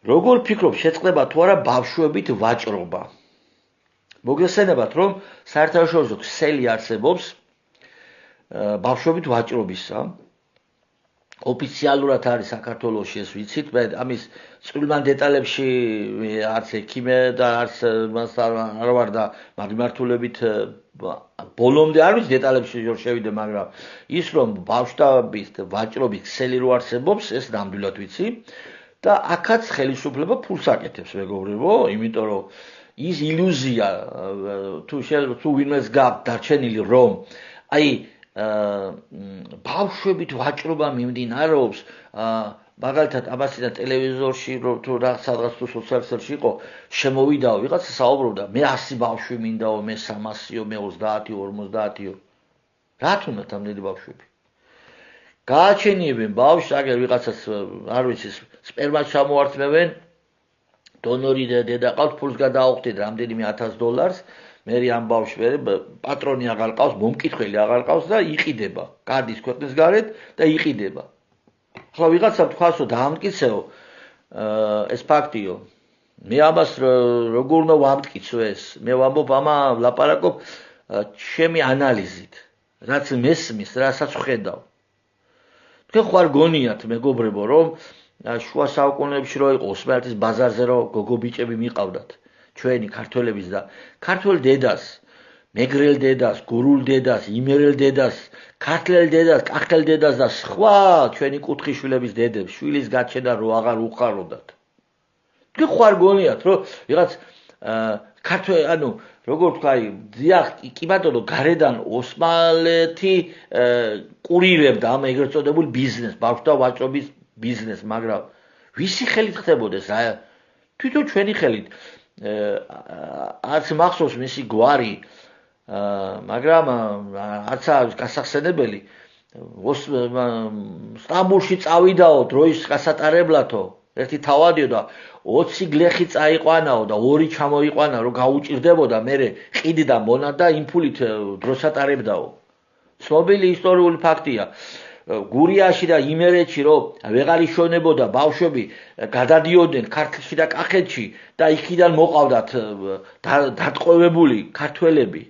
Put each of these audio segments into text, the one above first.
როგორ ფიქრობ, შეწყდება თუ არა ბავშვებით ვაჭრობა? მოგესწრებათ, რომ საერთაშორისო ქსელი არსებობს ბავშვებით ვაჭრობისა. ოფიციალურად არის საქართველოში, ეს ვიცით, მე ამის წვრილმან დეტალებში არც ექიმე და არც მას არ ვარ და მიმართულებით ბოლომდე არ ვიცი დეტალებში რომ შევიდე, მაგრამ ის რომ ბავშვების ვაჭრობის ქსელი რო არსებობს, ეს ნამდვილად ვიცი და აქაც ხელისუფლება ფულს აკეთებს, მეგობრებო, იმიტომ რომ ის ილუზია თუ ვინმეს გაქვთ დარჩენილი რომ აი ბავშვებით ვაჭრობა მიმდინარეობს, მაგალითად აბასინა ტელევიზორში თუ რაღაც თუ სოციალურ იყო, შემოვიდაო, ვიღაცა საუბრობდა, მე 100 ბავშვი მინდაო, მე 300-ო, მე 30-ო, 50-ო. რა თუნდაც ამდენი ბავშვები? გააჩენიებენ ბავშვს, აგერ ვიღაცას არ ვიცი, სპერმას ჩამოართმევენ, დონორი დედა ყავს, ფულს გადააუხდით რამდენიმე $1000, მე ამ ბავშვს პატრონი აღარ ყავს, მომკითხველი აღარ ყავს და იყიდება. გადის ქვეყნის გარეთ და იყიდება. ახლა ვიღაცამ თქვას რომ დაამტკიცეო ეს ფაქტიო. მე ამას როგორ უნდა ვამტკიცო ეს? მე ვამბობ ამა ლაპარაკობ ჩემი ანალიზით, რაც მესმის, რასაც ვხედავ. თქვენ ხარ გონიათ მეგობრებო, რომ შუა საუკუნეებში რო იყო ოსმალეთის ბაზარზე რო გოგო ბიჭები მიყავდათ. ჩვენი ქართველების და ქართველ დედას, მეგრელ დედას, გურულ დედას, იმერელ დედას, ქართლელ დედას, კახელ დედას და სხვა ჩვენი კუთხიშვილების დედებს შვილის გაჩენა რო აღარ უყაროდათ. თქვენ ხარ გონიათ, რომ ვიღაც ანუ როგორ თქვა, დიახ, კი ბატონო, გარედან ოსმალეთი კურირებდა ამ ეგრეთ წოდებულ ბიზნეს, ბავშვთა ვაჭრობის ბიზნეს, მაგრამ ვისი ხელით ხდებოდეს რა? თვითონ ჩვენი ხელით. არც მახსოვს მისი გვარი, მაგრამ არცა გასახსენებელი სტამბულში წავიდაო დროის გასატარებლათო, ერთი თავადიო და 20 გლეხი წაიყვანაო და 2 ჩამოიყვანა რომ გაუჭირდებოდა, მერე ყიდდა მონა და იმ ფულით დროს ატარებდაო. ცნობილი ისტორიული ფაქტია. გურიაში და იმერეთში რომ ვეღარ იშოვნებოდა ბავშვები გადადიოდნენ ქართლში და კახეთში და იქიდან მოყავდათ დატყვევებული ქართველები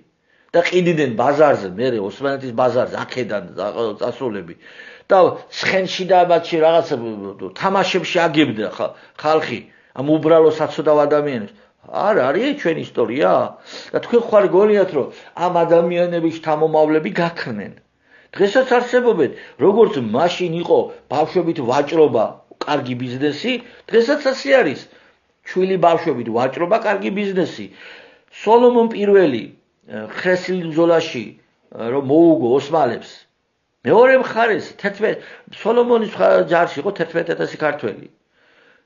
და ყიდნენ ბაზარზე, მერე ოსმალეთის ბაზარზე აქედან წასულები და ცხენში და მათში რაღაც თამაშებში აგებდა ხალხი ამ უბრალო საცოდავ ადამიანებს. არ არის ჩვენი ისტორია და თქვენ ხარ გონიათ რომ ამ ადამიანების შთამომავლები გაქრნენ. დღესაც არსებობენ, როგორც მაშინ იყო ბავშვებით ვაჭრობა, კარგი ბიზნესი, დღესაც ასე არის. ჩვილი ბავშვებით ვაჭრობა, კარგი ბიზნესი. სოლომონ პირველი ხრესილ ბრძოლაში რომ მოუგო ოსმალებს. მეორე მხარეს სოლომონის ჯარში იყო 11000 ქართველი.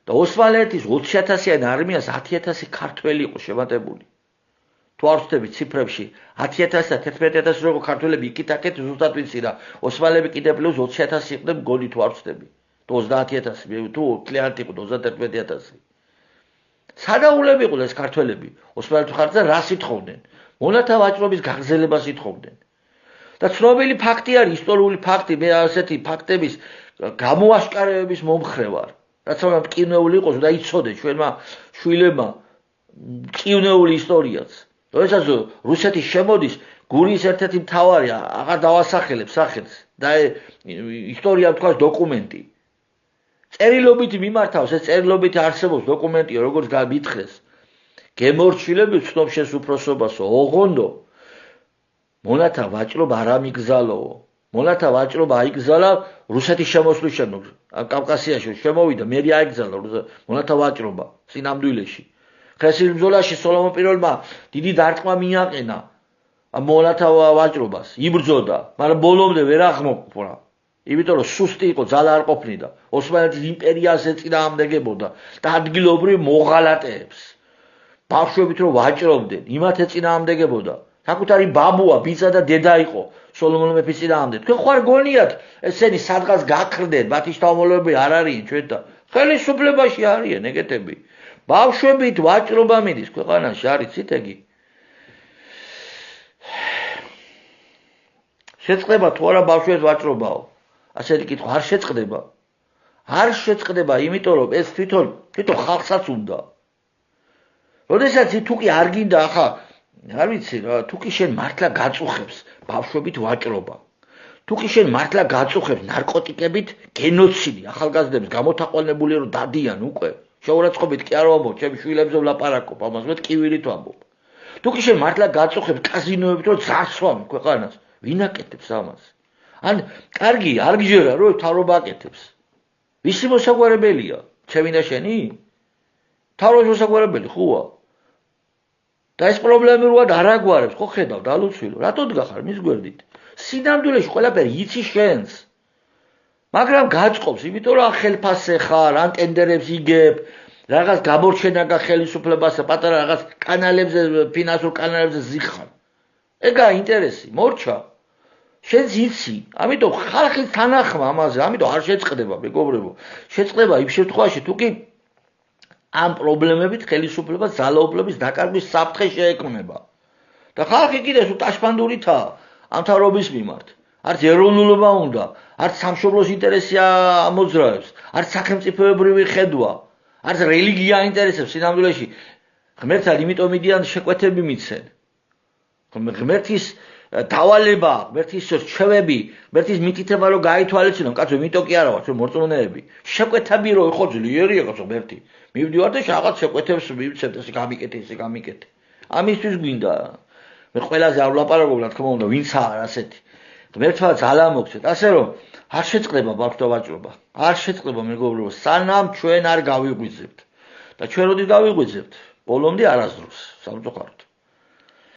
და ოსმალეთის 20000-იან არმიას 10000 ქართველი იყო შემატებული. თუ არ ვცდები ციფრებში 10000 და 11000 როგორ ქართველები იქით-აქეთ ზუსტად ვიცი და ოსმალები კიდე პლუს 20000 იყვნენ მგონი თუ არ ვცდები. თუ 30000 თუ კლიენტი იყო 31000. სადაულები იყვნენ ეს ქართველები ოსმალეთის მხარზე რას ითხოვდნენ? მონათა ვაჭრობის გაგრძელებას ითხოვდნენ. და ცნობილი ფაქტი არის, ისტორიული ფაქტი, მე ასეთი ფაქტების გამოაშკარებების მომხრე ვარ. რაც რომ მტკივნეული იყოს და იცოდე ჩვენმა შვილებმა მტკივნეული ისტორიაც. როდესაც რუსეთი შემოდის, გურიის ერთ-ერთი მთავარი აღარ დავასახელებ სახელს და ისტორია თქვა დოკუმენტი. წერილობით მიმართავს, ეს წერილობით არსებობს დოკუმენტი, როგორც გამითხრეს. გემორჩილები ვცნობ შენს უფროსობასო, ოღონდო მონათა ვაჭრობა არ ამიგზალოო. მონათა ვაჭრობა აიგზალა რუსეთის შემოსვლის შემდეგ. კავკასიაში შემოვიდა, მე აიგზალა მონათა ვაჭრობა სინამდვილეში. ხრესილ ბრძოლაში სოლომონ პირველმა დიდი დარტყმა მიაყენა მონათა ვაჭრობას, იბრძოდა, მაგრამ ბოლომდე ვერ აღმოყვრა. იმიტომ რომ სუსტი იყო, ძალა არ ყოფნიდა. ოსმალეთის იმპერიას ეწინააღმდეგებოდა და ადგილობრივ მოღალატეებს. ბავშვებით რომ ვაჭრობდნენ, იმათ ეწინააღმდეგებოდა. საკუთარი ბაბუა, ბიძა და დედა იყო სოლომონ მეფის წინააღმდეგ. თქვენ ხარ გონიათ ესენი სადღაც გაქრდნენ, მათი შთამომავლები არ არიან ჩვენთან. ხელისუფლებაში არიან ეგეთები. ბავშვებით ვაჭრობა მიდის ქვეყანაში, არიცით ეგი? შეწყდება თუ არა ბავშვებით ვაჭრობაო? ასეთი კითხვა არ შეწყდება. არ შეწყდება, იმიტომ რომ ეს თვითონ თვითონ ხალხსაც უნდა. როდესაც თუ კი არ გინდა ახლა არ ვიცი რა, თუ კი შენ მართლა გაწუხებს ბავშვობით ვაჭრობა. თუ კი შენ მართლა გაწუხებს ნარკოტიკებით გენოციდი, ახალგაზრდებს გამოთაყვანებული რომ დადიან უკვე. შეურაცხყოფით კი არ ვამბობ, ჩემი შვილებზე ვლაპარაკობ, ამას მე ტკივილით ვამბობ. თუ კი შენ მართლა გაწუხებს კაზინოებით რომ ძარცვამი ქვეყანას, ვინ აკეთებს ამას? ან კარგი, არ გჯერა რომ თავრობა აკეთებს. ვისი მოსაგვარებელია? ჩემი და შენი? თავრობის მოსაგვარებელი ხუა? და ეს პრობლემურად არ აგვარებს, ხო ხედავ დალუცვილო, რატო დგახარ მის გვერდით? სინამდვილეში ყველაფერი იცი შენს. მაგრამ გაწყობს, იმიტომ რომ ხელფასე ხარ, ან ტენდერებს იგებ, რაღაც გამორჩენა გა ხელისუფლებასა, პატარა რაღაც კანალებზე, ფინანსურ კანალებზე ზიხარ. ეგაა ინტერესი, მორჩა. შენც იცი, ამიტომ ხალხის თანახმა ამაზე, ამიტომ არ შეწყდება, მეგობრებო. შეწყდება იმ შემთხვევაში, თუ კი ამ პრობლემებით ხელისუფლება ძალაუფლების დაკარგვის საფრთხე შეექმნება. და ხალხი კიდე სულ ტაშპანდურითაა ამ თავრობის მიმართ. არც ეროვნულობა უნდა, არც სამშობლოს ინტერესი ამოძრავებს, არც სახელმწიფოებრივი ხედვა, არც რელიგია აინტერესებს სინამდვილეში. ღმერთთან იმიტომ მიდიან შეკვეთები მიცენ. ღმერთის დავალება, ღმერთის რჩევები, ღმერთის მითითება რომ გაითვალისწინო, კაცო, იმიტომ კი არა ვარ, ჩვენ მორწმუნეები. შეკვეთები რომ ხო ძლიერია კაცო ღმერთი. მივდივარ და რაღაც შეკვეთებს მივცემთ, ესე გამიკეთე, ესე გამიკეთე. ამისთვის გვინდა. მე ყველაზე არ ვლაპარაკობ, რა თქმა უნდა, ვინცაა ასეთი. ღმერთმა ძალა მოგცეთ, ასე რომ არ შეწყდება ბავშვთა ვაჭრობა. არ შეწყდება მეგობრებო, სანამ ჩვენ არ გავიღვიძებთ. და ჩვენ როდის გავიღვიძებთ? ბოლომდე არასდროს. სამწუხაროდ.